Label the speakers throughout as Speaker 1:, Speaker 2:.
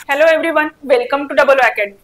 Speaker 1: Hello everyone, welcome to double academy.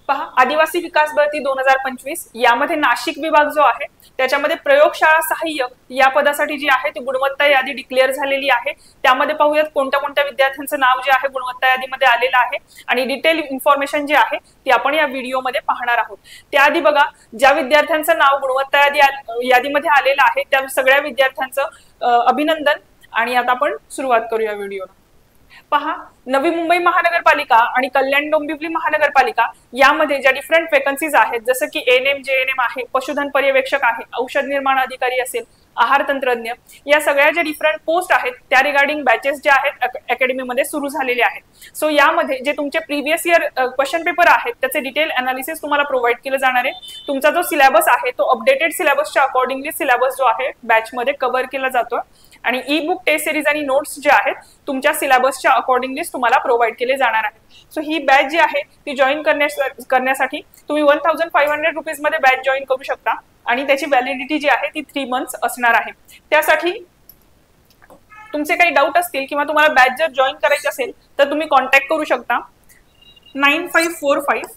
Speaker 1: पहा, आदिवासी विकास भरती 2025 यामध्ये नाशिक विभाग जो आहे त्याच्यामध्ये प्रयोगशाळा सहाय्यक या पदासाठी जी आहे ती गुणवत्ता यादी डिक्लेअर झालेली आहे. त्यामध्ये पाहूयात कोणत्या कोणत्या विद्यार्थ्यांचं नाव जे आहे गुणवत्ता यादीमध्ये आलेलं आहे आणि डिटेल इन्फॉर्मेशन जी आहे ती आपण या व्हिडिओमध्ये पाहणार आहोत. त्याआधी बघा, ज्या विद्यार्थ्यांचं नाव गुणवत्ता यादीमध्ये आलेलं आहे त्या सगळ्या विद्यार्थ्यांचं अभिनंदन. आणि आता आपण सुरुवात करूया व्हिडिओला. पहा, नवी मुंबई महानगरपालिका आणि कल्याण डोंबिवली महानगरपालिका यामध्ये ज्या डिफरंट वेकन्सीज आहेत, जसं की एएनएम जेएनएम आहे, पशुधन पर्यवेक्षक आहे, औषध निर्माण अधिकारी असेल, आहार तंत्रज्ञ, या सगळ्या ज्या डिफरंट पोस्ट आहेत त्या रिगार्डिंग बॅचेस ज्या आहेत अकॅडमीमध्ये सुरू झालेले आहेत. सो यामध्ये जे तुमचे प्रिव्हियस इयर क्वेश्चन पेपर आहेत त्याचे डिटेल अनालिसिस तुम्हाला प्रोव्हाइड केलं जाणार आहे. तुमचा जो सिलेबस आहे तो अपडेटेड सिलेबसच्या अकॉर्डिंगली सिलेबस जो आहे बॅचमध्ये कव्हर केला जातो आणि ई बुक टेस्ट सिरीज आणि नोट्स जे आहेत तुमच्या सिलेबसच्या अकॉर्डिंगलीच तुम्हाला प्रोव्हाइड केले जाणार आहेत. सो ही बॅच जी आहे ती जॉईन करण्यासाठी तुम्ही 1500 रुपीज मध्ये बॅच जॉईन करू शकता आणि त्याची व्हॅलिडिटी जी आहे ती 3 मंथ्स असणार आहे. त्यासाठी तुमचे काही डाऊट असतील किंवा तुम्हाला बॅच जर जॉईन करायची असेल तर तुम्ही कॉन्टॅक्ट करू शकता 9545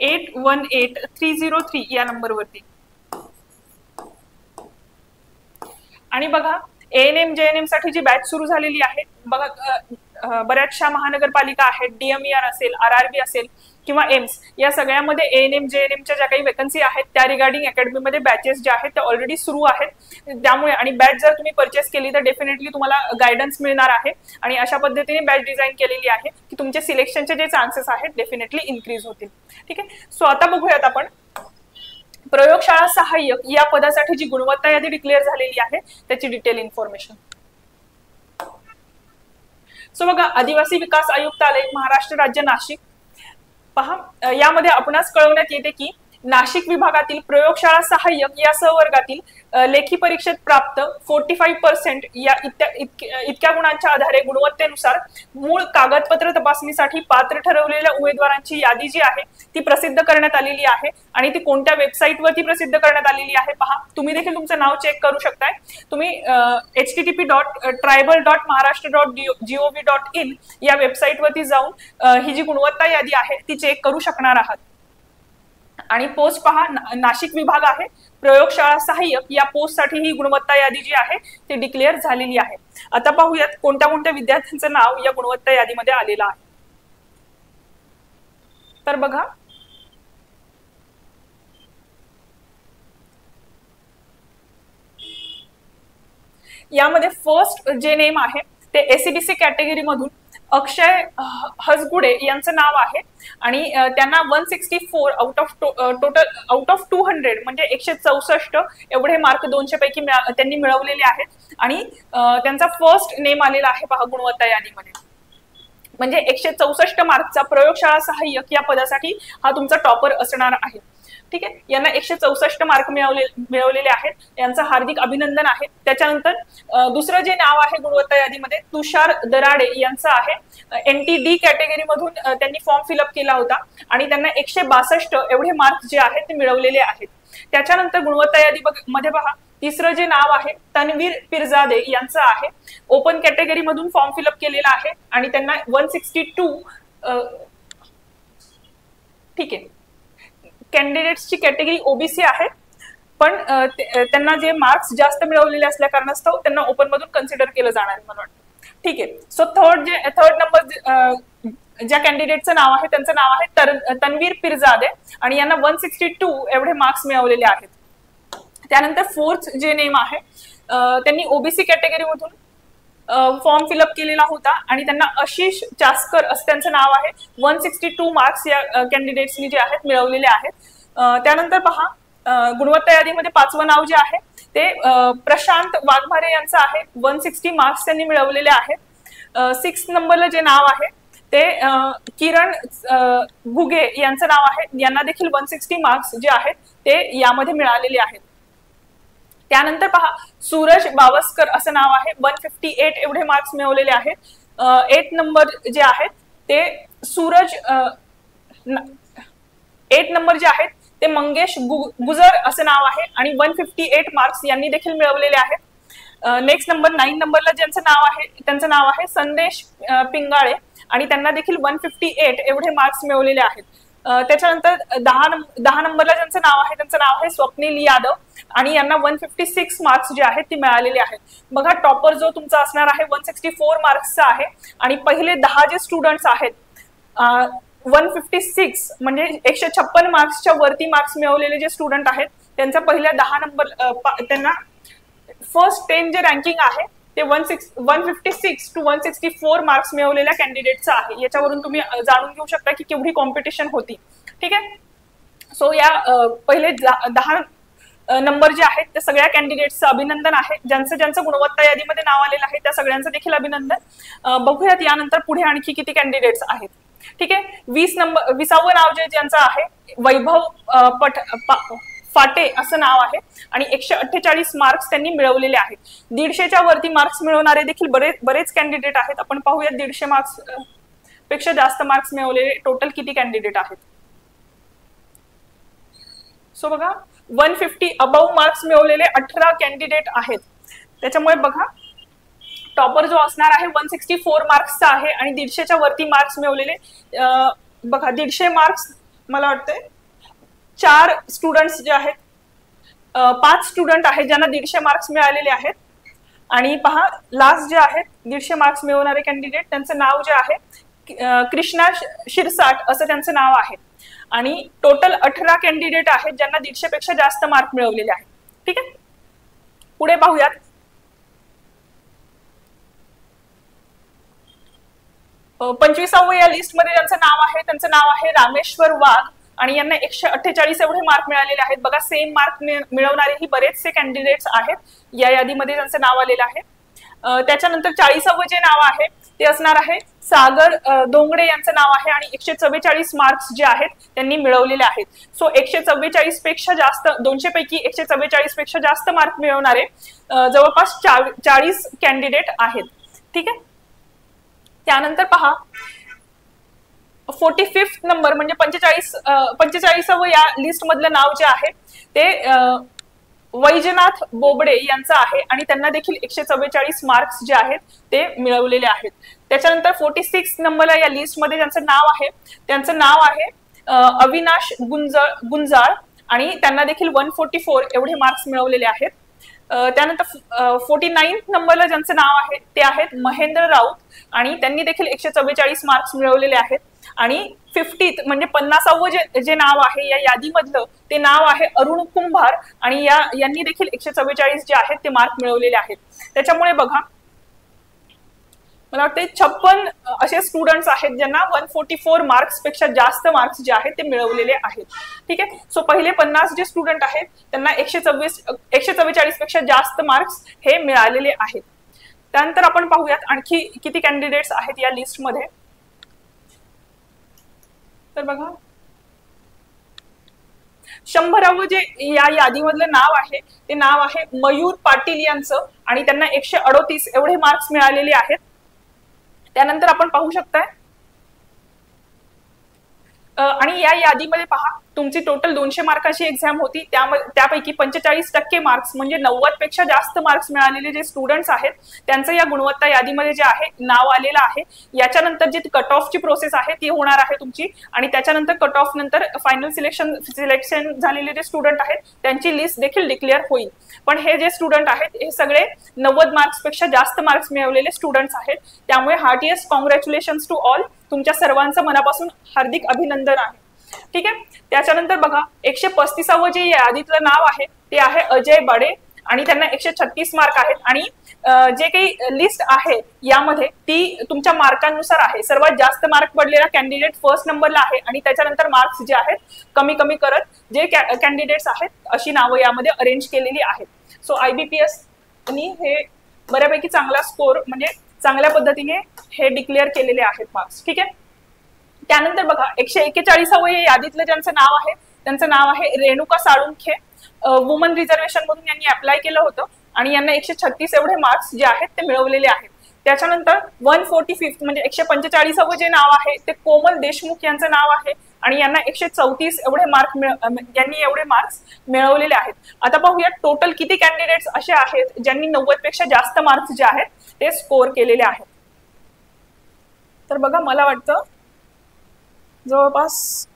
Speaker 1: 818303 या नंबरवरती. आणि बघा, एएनएम जेएनएम साठी जी बॅच सुरू झालेली आहे, बघा बऱ्याचशा महानगरपालिका आहेत, डीएमईआर असेल, आरआरबी असेल किंवा एम्स, या सगळ्यामध्ये एएनएम जेएनएमच्या ज्या काही वेकन्सी आहेत त्या रिगार्डिंग अकॅडमीमध्ये बॅचेस ज्या आहेत त्या ऑलरेडी सुरू आहेत. त्यामुळे आणि बॅच जर तुम्ही परचेस केली तर डेफिनेटली तुम्हाला गायडन्स मिळणार आहे आणि अशा पद्धतीने बॅच डिझाईन केलेली आहे की तुमचे सिलेक्शनचे जे चान्सेस आहेत डेफिनेटली इन्क्रीज होतील. ठीक आहे. सो आता बघूयात आपण प्रयोगशाळा सहाय्यक या पदासाठी जी गुणवत्ता यादी डिक्लेअर झालेली आहे त्याची डिटेल इन्फॉर्मेशन. सो बघा, आदिवासी विकास आयुक्तालय महाराष्ट्र राज्य नाशिक. पहा, यामध्ये आपणास कळवण्यात येते की नाशिक विभागातील प्रयोगशाळा सहाय्यक या सहवर्गातील लेखी परीक्षेत प्राप्त 45% या इतक्या गुणांच्या आधारे गुणवत्तेनुसार मूळ कागदपत्र तपासणीसाठी पात्र ठरवलेल्या उमेदवारांची यादी जी आहे ती प्रसिद्ध करण्यात आलेली आहे. आणि ती कोणत्या वेबसाईटवरती प्रसिद्ध करण्यात आलेली आहे पहा, तुम्ही देखील तुमचं नाव चेक करू शकताय. तुम्ही http.tribal.maharashtra.gov.in या वेबसाईटवरती जाऊन ही जी गुणवत्ता यादी आहे ती चेक करू शकणार आहात. आणि पोस्ट पहा, नाशिक विभाग आहे, प्रयोगशाळा सहाय्यक या पोस्ट साठी ही गुणवत्ता यादी जी आहे ती डिक्लेअर झालेली आहे. आता पाहूयात कोणत्या कोणत्या विद्यार्थ्यांचं नाव या गुणवत्ता यादीमध्ये आलेलं आहे. तर बघा, यामध्ये फर्स्ट जे नेम आहे ते एसीबीसी कॅटेगरी मधून अक्षय हसगुडे यांचं नाव आहे आणि त्यांना 164 आउट ऑफ 200 म्हणजे 164 एवढे मार्क 200 पैकी त्यांनी मिळवलेले आहेत. आणि त्यांचा फर्स्ट नेम आलेला आहे पहा गुणवत्ता यादीमध्ये. म्हणजे 164 मार्कचा प्रयोगशाळा सहाय्यक या पदासाठी हा तुमचा टॉपर असणार आहे. ठीक आहे. यांना 164 मार्क मिळवलेले आहेत, यांचं हार्दिक अभिनंदन आहे. त्याच्यानंतर दुसरं जे नाव आहे गुणवत्ता यादीमध्ये तुषार दराडे यांचं आहे. NTD कॅटेगरी मधून त्यांनी फॉर्म फिलअप केला होता आणि त्यांना 162 एवढे मार्क जे आहेत ते मिळवलेले आहेत. त्याच्यानंतर गुणवत्ता यादी मध्ये पहा, तिसरं जे नाव आहे तन्वीर पिरजादे यांचं आहे. ओपन कॅटेगरी मधून फॉर्म फिलअप केलेला आहे आणि त्यांना 162 ठीक आहे. कॅन्डिडेट्सची कॅटेगरी ओबीसी आहे, पण त्यांना जे मार्क्स जास्त मिळवलेले असल्या कारणास्तव त्यांना ओपन मधून कन्सिडर केलं जाणार आहे मला वाटतं. ठीक आहे. सो थर्ड नंबर ज्या कॅन्डिडेटचं नाव आहे त्यांचं नाव आहे तन्वीर पिरजादे आणि यांना 162 एवढे मार्क्स मिळवलेले आहेत. त्यानंतर फोर्थ जे नेम आहे त्यांनी ओबीसी कॅटेगरी मधून फॉर्म फिलअप केलेला होता आणि त्यांना आशिष चास्कर असं त्यांचं नाव आहे. 162 मार्क्स या कॅन्डिडेट्सनी जे आहेत मिळवलेले आहेत. त्यानंतर पहा, गुणवत्ता यादीमध्ये पाचवं नाव जे आहे ते प्रशांत वाघमारे यांचं आहे. 160 मार्क्स त्यांनी मिळवलेले आहेत. 6 नंबरला जे नाव आहे ते किरण घुगे यांचं नाव आहे. यांना देखील 160 मार्क्स जे आहेत ते यामध्ये मिळालेले आहेत. त्यानंतर पहा, सूरज बावस्कर असं नाव आहे. 158 एवढे मार्क्स मिळवलेले आहेत. 8 नंबर जे आहेत ते सूरज 8 नंबर जे आहेत ते मंगेश गुजर असं नाव आहे आणि 158 मार्क्स यांनी देखील मिळवलेले आहेत. नेक्स्ट नंबर 9 नंबरला ज्यांचं नाव आहे त्यांचं नाव आहे संदेश पिंगाळे आणि त्यांना देखील 158 एवढे मार्क्स मिळवलेले आहेत. त्याच्यानंतर 10 नंबरला ज्यांचं नाव आहे त्यांचं नाव आहे स्वप्नील यादव आणि यांना 156 मार्क्स जे आहेत ते मिळालेले आहेत. बघा टॉपर जो तुमचा असणार आहे 164 मार्क्सचा आहे आणि पहिले 10 जे स्टुडंट्स आहेत 156 म्हणजे 156 मार्क्सच्या वरती मार्क्स मिळवलेले जे स्टुडंट आहेत त्यांचा पहिल्या 10 नंबर त्यांना फर्स्ट 10 जे रँकिंग आहे ते 156 टू 164 मार्क्स मिळवलेल्या कॅन्डिडेटचं आहे. याच्यावरून तुम्ही जाणून घेऊ शकता की केवढी कॉम्पिटिशन होती. ठीक आहे. सो या पहिले 10 नंबर जे आहेत ते सगळ्या कॅन्डिडेट्सचं अभिनंदन आहे. ज्यांचं गुणवत्ता यादीमध्ये नाव आलेलं आहे त्या सगळ्यांचं देखील अभिनंदन. बघूयात यानंतर पुढे आणखी किती कॅन्डिडेट्स आहेत. ठीक आहे. 20वं नाव जे ज्यांचं आहे वैभव फाटे असं नाव आहे आणि 148 मार्क्स त्यांनी मिळवलेले आहेत. 150च्या वरती मार्क्स मिळवणारे देखील बरेच कॅन्डिडेट आहेत. आपण पाहूयात 150 मार्क्स पेक्षा जास्त मार्क्स मिळवलेले टोटल किती कॅन्डिडेट आहेत. सो बघा 150 अबव मार्क्स मिळवलेले 18 कॅन्डिडेट आहेत. त्याच्यामुळे बघा टॉपर जो असणार आहे 164 मार्क्सचा आहे आणि 150च्या वरती मार्क्स मिळवलेले बघा 150 मार्क्स मला वाटतंय 4 स्टुडंट्स जे आहेत 5 स्टुडंट आहेत ज्यांना 150 मार्क्स मिळालेले आहेत आणि पहा लास्ट जे आहेत 150 मार्क्स मिळवणारे कॅन्डिडेट त्यांचं नाव जे आहे कृष्णा शिरसाट असं त्यांचं नाव आहे आणि टोटल 18 कॅन्डिडेट आहेत ज्यांना 150 पेक्षा जास्त मार्क मिळवलेले आहेत. ठीक आहे. पुढे पाहूयात. अ 25वे या लिस्टमध्ये ज्यांचं नाव आहे रामेश्वर वाघ आणि यांना 148 एवढे मार्क मिळालेले आहेत. बघा सेम मार्क मिळवणारेही बरेचसे कॅन्डिडेट्स आहेत या यादीमध्ये ज्यांचं नाव आलेलं आहे. त्याच्यानंतर 40वे जे नाव आहे ते असणार आहे सागर दोंगडे यांचं नाव आहे आणि 144 मार्क्स जे आहेत त्यांनी मिळवलेले आहेत. सो 144 पेक्षा जास्त 200 पैकी 144 पेक्षा जास्त मार्क मिळवणारे जवळपास 40 कॅन्डिडेट आहेत. ठीक आहे. त्यानंतर पहा 45 नंबर म्हणजे 45वं या लिस्ट मधलं नाव जे आहे ते वैजनाथ बोबडे यांचं आहे आणि त्यांना देखील 144 मार्क्स जे आहेत ते मिळवलेले आहेत. त्याच्यानंतर 46 नंबरला या लिस्ट मध्ये त्यांचं नाव आहे अविनाश गुंजाळ आणि त्यांना देखील 144 एवढे मार्क्स मिळवलेले आहेत. त्यानंतर 49 नंबरला ज्यांचं नाव आहे ते आहेत महेंद्र राऊत आणि त्यांनी देखील 144 मार्क्स मिळवलेले आहेत आणि 50th म्हणजे 50वे जे नाव आहे या यादीमधलं ते नाव आहे अरुण कुंभार आणि यांनी देखील 144 जे आहेत ते मार्क मिळवलेले आहेत. त्याच्यामुळे बघा मला वाटते 56 असे स्टुडंट्स आहेत ज्यांना 144 मार्क्स पेक्षा जास्त मार्क्स जे आहेत ते मिळवलेले आहेत. ठीक आहे. सो पहिले 50 जे स्टुडंट आहेत त्यांना 144 पेक्षा जास्त मार्क्स हे मिळालेले आहेत. त्यानंतर आपण पाहूयात आणखी किती कॅन्डिडेट्स आहेत या लिस्ट मध्ये. तर बघा 100वे जे या यादीमधलं नाव आहे ते नाव आहे मयूर पाटील यांचं आणि त्यांना 138 एवढे मार्क्स मिळालेले आहेत. त्यानंतर आपण पाहू शकताय आणि या यादीमध्ये पहा तुमची टोटल 200 मार्काची एक्झाम होती त्यापैकी 45% मार्क्स म्हणजे 90 पेक्षा जास्त मार्क्स मिळालेले जे स्टुडंट्स आहेत त्यांचं या गुणवत्ता यादीमध्ये जे आहे नाव आलेलं आहे. याच्यानंतर जी कट ऑफची प्रोसेस आहे ती होणार आहे तुमची आणि त्याच्यानंतर कट ऑफ नंतर फायनल सिलेक्शन झालेले जे स्टुडंट आहेत त्यांची लिस्ट देखील डिक्लेअर होईल. पण हे जे स्टुडंट आहेत हे सगळे 90 मार्क्स पेक्षा जास्त मार्क्स मिळवलेले स्टुडंट्स आहेत. त्यामुळे हार्टिएस्ट कॉंग्रॅच्युलेशन्स टू ऑल. तुमच्या सर्वांचं मनापासून हार्दिक अभिनंदन आहे. ठीक आहे. त्याच्यानंतर बघा 135वे जे यादीतलं नाव आहे ते आहे अजय बडे आणि त्यांना 136 मार्क आहेत आणि जे काही लिस्ट आहे यामध्ये ती तुमच्या मार्कांनुसार आहे. सर्वात जास्त मार्क पडलेला कॅन्डिडेट फर्स्ट नंबरला आहे आणि त्याच्यानंतर मार्क्स जे आहेत कमी कमी करत जे कॅन्डिडेट्स आहेत अशी नावं यामध्ये अरेंज केलेली आहेत. सो IBPS नी हे बऱ्यापैकी चांगला स्कोर म्हणजे चांगल्या पद्धतीने हे डिक्लेअर केलेले आहेत मार्क्स. ठीक आहे. त्यानंतर बघा 141वे यादीतलं ज्यांचं नाव आहे त्यांचं नाव आहे रेणुका साळुंखे. वुमन रिझर्वेशन मधून यांनी अप्लाय केलं होतं आणि यांना 136 एवढे मार्क्स जे आहेत ते मिळवलेले आहेत. त्याच्यानंतर 145 म्हणजे 145वे जे नाव आहे ते कोमल देशमुख यांचं नाव आहे आणि यांना 134 एवढे यांनी एवढे मार्क्स मिळवलेले आहेत। आता पाहूया टोटल किती कॅन्डिडेट्स असे आहेत ज्यांनी 90 पेक्षा जास्त मार्क्स जे आहेत ते स्कोर केलेले आहेत। तर बघा मला वाटतं जवळपास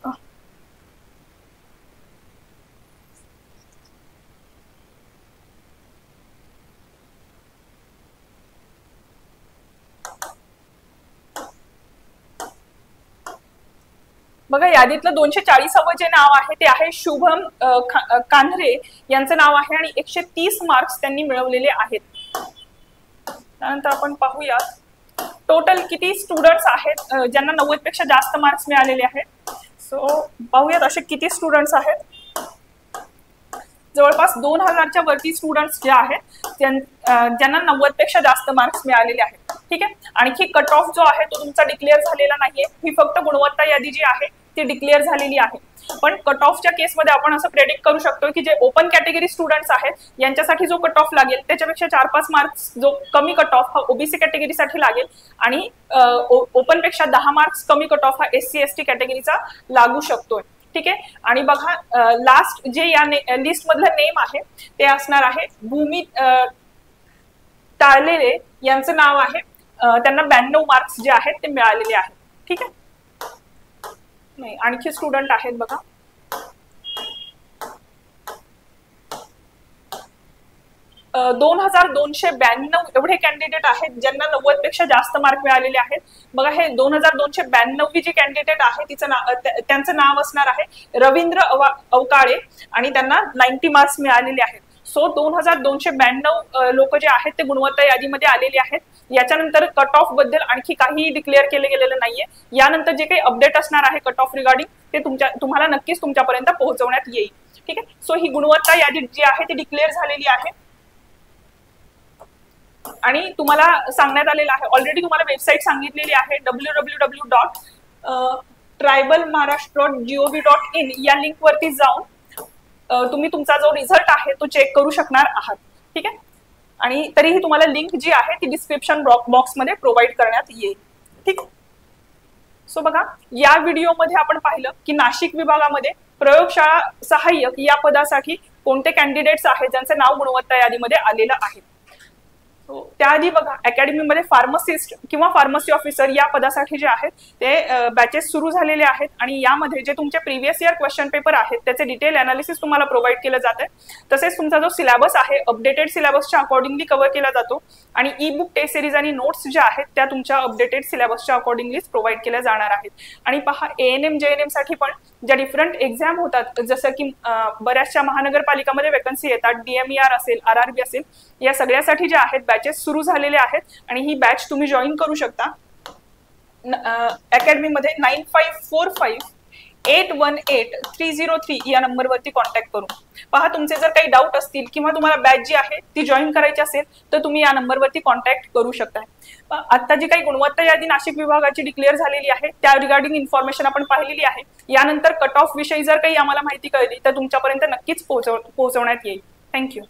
Speaker 1: बघा यादीतलं 240वे जे नाव आहे ते आहे शुभम कान्हरे यांचं नाव आहे आणि 130 मार्क्स त्यांनी मिळवलेले आहेत। त्यानंतर आपण पाहूया टोटल किती स्टुडंट्स आहेत ज्यांना 90 पेक्षा जास्त मार्क्स मिळालेले आहेत। सो पाहूयात असे किती स्टुडंट्स आहेत। जवळपास 2000च्या वरती स्टुडंट्स जे आहेत ज्यांना 90 पेक्षा जास्त मार्क्स मिळालेले आहेत। ठीक आहे, आणखी कट ऑफ जो आहे तो तुमचा डिक्लेअर झालेला नाहीये, ही फक्त गुणवत्ता यादी जी आहे ती डिक्लेअर झालेली आहे। पण कट ऑफच्या केसमध्ये आपण असं प्रेडिक्ट करू शकतो की जे ओपन कॅटेगरी स्टुडंट्स आहेत यांच्यासाठी जो कट ऑफ लागेल त्याच्यापेक्षा 4-5 मार्क्स जो कमी कट ऑफ हा ओबीसी कॅटेगरीसाठी लागेल आणि ओपन पेक्षा 10 मार्क्स कमी कट ऑफ हा SC ST कॅटेगरीचा लागू शकतोय। ठीक आहे, आणि बघा लास्ट जे या लिस्ट मधलं नेम आहे ते असणार आहे भूमी टाळलेले यांचं नाव आहे। त्यांना 92 मार्क्स जे आहेत ते मिळालेले आहेत। ठीक आहे, नाही आणखी स्टुडंट आहेत बघा 2292 एवढे कॅन्डिडेट आहेत ज्यांना 90 पेक्षा जास्त मार्क मिळालेले आहेत। बघा हे 2292 जे कॅन्डिडेट आहे त्यांचं नाव असणार आहे रवींद्र अवकाळे आणि त्यांना 90 मार्क्स मिळालेले आहेत। सो 2292 लोक जे आहेत ते गुणवत्ता यादीमध्ये आलेले आहेत। याच्यानंतर कट ऑफ बद्दल आणखी काही डिक्लेअर केले गेलेलं नाहीये। यानंतर जे काही अपडेट असणार आहे कट ऑफ रिगार्डिंग ते तुम्हाला नक्कीच तुमच्यापर्यंत पोहोचवण्यात येईल। ठीक आहे, सो ही गुणवत्ता यादी जी आहे ती डिक्लेअर झालेली आहे आणि तुम्हाला सांगण्यात आलेलं आहे, ऑलरेडी तुम्हाला वेबसाईट सांगितलेली आहे www.tribalmaharashtra.gov.in या लिंक वरती जाऊन तुम्ही तुमचा जो रिझल्ट आहे तो चेक करू शकणार आहात। ठीक आहे, आणि तरीही तुम्हाला लिंक जी आहे ती डिस्क्रिप्शन बॉक्स मध्ये प्रोव्हाइड करण्यात येईल। ठीक आहे, सो बघा या व्हिडिओमध्ये आपण पाहिलं की नाशिक विभागामध्ये प्रयोगशाळा सहाय्यक या पदासाठी कोणते कॅन्डिडेट्स आहेत ज्यांचं नाव गुणवत्ता यादीमध्ये आलेलं आहे। त्याआधी बघा अकॅडमीमध्ये फार्मसिस्ट किंवा फार्मसी ऑफिसर या पदासाठी जे आहेत ते बॅचेस सुरू झालेले आहेत आणि यामध्ये जे तुमचे प्रिव्हियस इयर क्वेश्चन पेपर आहेत त्याचे डिटेल अनालिसिस तुम्हाला प्रोव्हाइड केलं जाते। तसेच तुमचा जो सिलेबस आहे अपडेटेड सिलेबसच्या अकॉर्डिंगली कव्हर केला जातो आणि ई बुक टेस्ट सिरीज आणि नोट्स ज्या आहेत त्या तुमच्या अपडेटेड सिलेबसच्या अकॉर्डिंगलीच प्रोव्हाइड केल्या जाणार आहेत। आणि पहा ANM JNM साठी पण ज्या डिफरंट एक्झाम होतात जसं की बऱ्याचशा महानगरपालिकामध्ये वेकन्सी येतात, DMER असेल, RRB असेल, या सगळ्यासाठी जे आहेत बॅचेस सुरू झालेले आहेत आणि ही बॅच तुम्ही जॉईन करू शकता अकॅडमीमध्ये 9545818303 या नंबरवरती कॉन्टॅक्ट करून। पहा तुमचे जर काही डाऊट असतील किंवा तुम्हाला बॅच जी आहे ती जॉईन करायची असेल तर तुम्ही या नंबरवरती कॉन्टॅक्ट करू शकता। आता जी काही गुणवत्ता यादी नाशिक विभागाची डिक्लेअर झालेली आहे त्या रिगार्डिंग इन्फॉर्मेशन आपण पाहिलेली आहे। यानंतर कट ऑफ विषयी जर काही आम्हाला माहिती कळली तर तुमच्यापर्यंत नक्कीच पोहोचवण्यात येईल। थँक्यू।